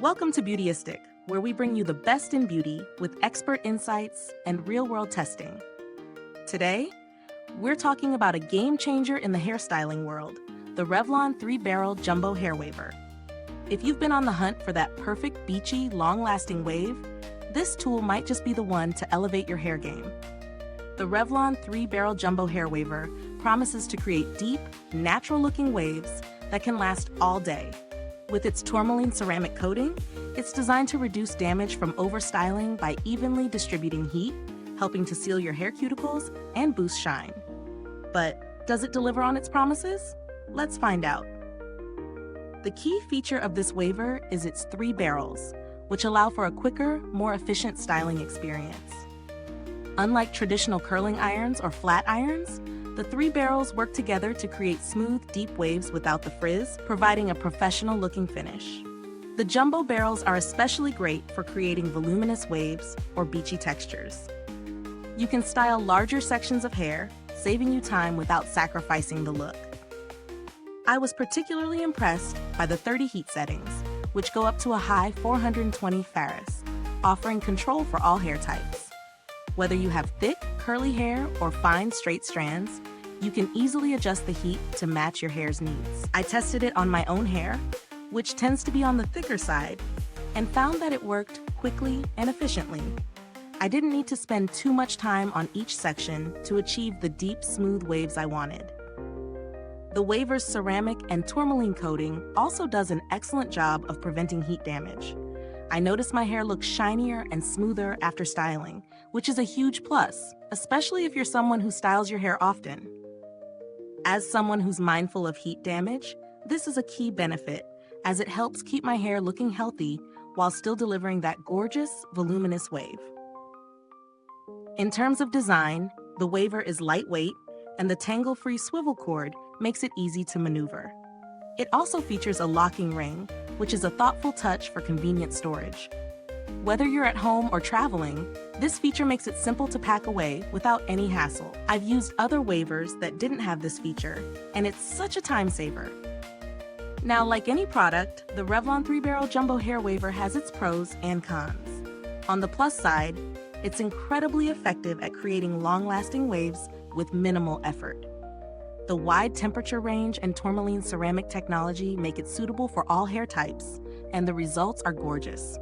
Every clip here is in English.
Welcome to Beautyistic, where we bring you the best in beauty with expert insights and real-world testing. Today, we're talking about a game changer in the hairstyling world, the Revlon 3-Barrel Jumbo Hair Waver. If you've been on the hunt for that perfect, beachy, long-lasting wave, this tool might just be the one to elevate your hair game. The Revlon 3-Barrel Jumbo Hair Waver promises to create deep, natural-looking waves that can last all day. With its tourmaline ceramic coating, it's designed to reduce damage from overstyling by evenly distributing heat, helping to seal your hair cuticles and boost shine. But does it deliver on its promises? Let's find out. The key feature of this waver is its 3 barrels, which allow for a quicker, more efficient styling experience. Unlike traditional curling irons or flat irons, the 3 barrels work together to create smooth, deep waves without the frizz, providing a professional-looking finish. The jumbo barrels are especially great for creating voluminous waves or beachy textures. You can style larger sections of hair, saving you time without sacrificing the look. I was particularly impressed by the 30 heat settings, which go up to a high 420 Fahrenheit, offering control for all hair types. Whether you have thick, curly hair or fine, straight strands, you can easily adjust the heat to match your hair's needs. I tested it on my own hair, which tends to be on the thicker side, and found that it worked quickly and efficiently. I didn't need to spend too much time on each section to achieve the deep, smooth waves I wanted. The waver's ceramic and tourmaline coating also does an excellent job of preventing heat damage. I noticed my hair looks shinier and smoother after styling, which is a huge plus, especially if you're someone who styles your hair often. As someone who's mindful of heat damage, this is a key benefit, as it helps keep my hair looking healthy while still delivering that gorgeous, voluminous wave. In terms of design, the waver is lightweight, and the tangle-free swivel cord makes it easy to maneuver. It also features a locking ring, which is a thoughtful touch for convenient storage. Whether you're at home or traveling, this feature makes it simple to pack away without any hassle. I've used other wavers that didn't have this feature, and it's such a time saver. Now, like any product, the Revlon 3-Barrel Jumbo Hair Waver has its pros and cons. On the plus side, it's incredibly effective at creating long-lasting waves with minimal effort. The wide temperature range and tourmaline ceramic technology make it suitable for all hair types, and the results are gorgeous.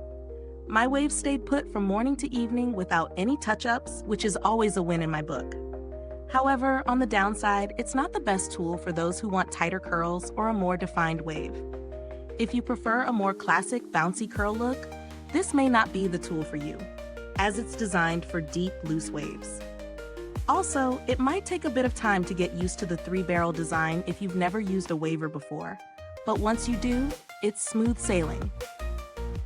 My waves stayed put from morning to evening without any touch-ups, which is always a win in my book. However, on the downside, it's not the best tool for those who want tighter curls or a more defined wave. If you prefer a more classic, bouncy curl look, this may not be the tool for you, as it's designed for deep, loose waves. Also, it might take a bit of time to get used to the 3-barrel design if you've never used a waver before, but once you do, it's smooth sailing.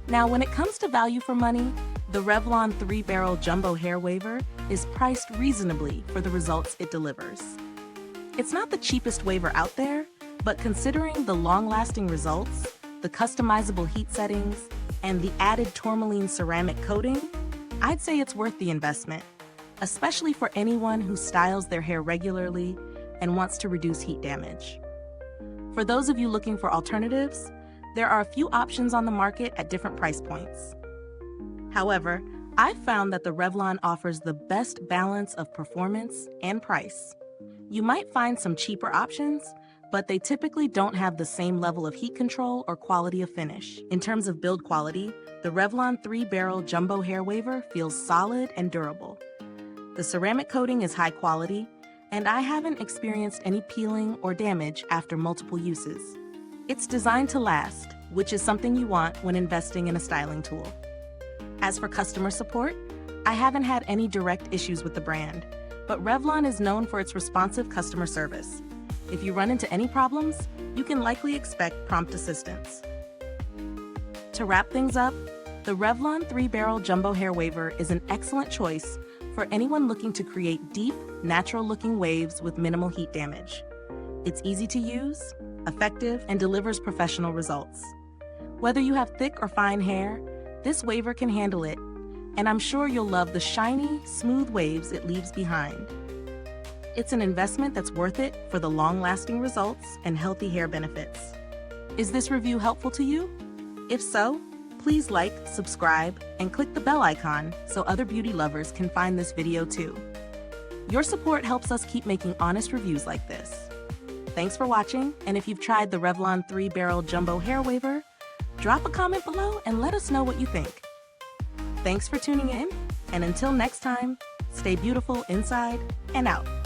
Now, when it comes to value for money, the Revlon 3-Barrel Jumbo Hair Waver is priced reasonably for the results it delivers. It's not the cheapest waver out there, but considering the long-lasting results, the customizable heat settings, and the added tourmaline ceramic coating, I'd say it's worth the investment, especially for anyone who styles their hair regularly and wants to reduce heat damage. For those of you looking for alternatives, there are a few options on the market at different price points. However, I've found that the Revlon offers the best balance of performance and price. You might find some cheaper options, but they typically don't have the same level of heat control or quality of finish. In terms of build quality, the Revlon 3-Barrel Jumbo Hair Waver feels solid and durable. The ceramic coating is high quality, and I haven't experienced any peeling or damage after multiple uses. It's designed to last, which is something you want when investing in a styling tool. As for customer support, I haven't had any direct issues with the brand, but Revlon is known for its responsive customer service. If you run into any problems, you can likely expect prompt assistance. To wrap things up, the Revlon 3-Barrel Jumbo Hair Waver is an excellent choice for anyone looking to create deep, natural-looking waves with minimal heat damage. It's easy to use, effective, and delivers professional results. Whether you have thick or fine hair, this waver can handle it, and I'm sure you'll love the shiny, smooth waves it leaves behind. It's an investment that's worth it for the long-lasting results and healthy hair benefits. Is this review helpful to you? If so, Please like, subscribe, and click the bell icon so other beauty lovers can find this video too. Your support helps us keep making honest reviews like this. Thanks for watching, and if you've tried the Revlon 3-Barrel Jumbo Hair Waver, drop a comment below and let us know what you think. Thanks for tuning in, and until next time, stay beautiful inside and out.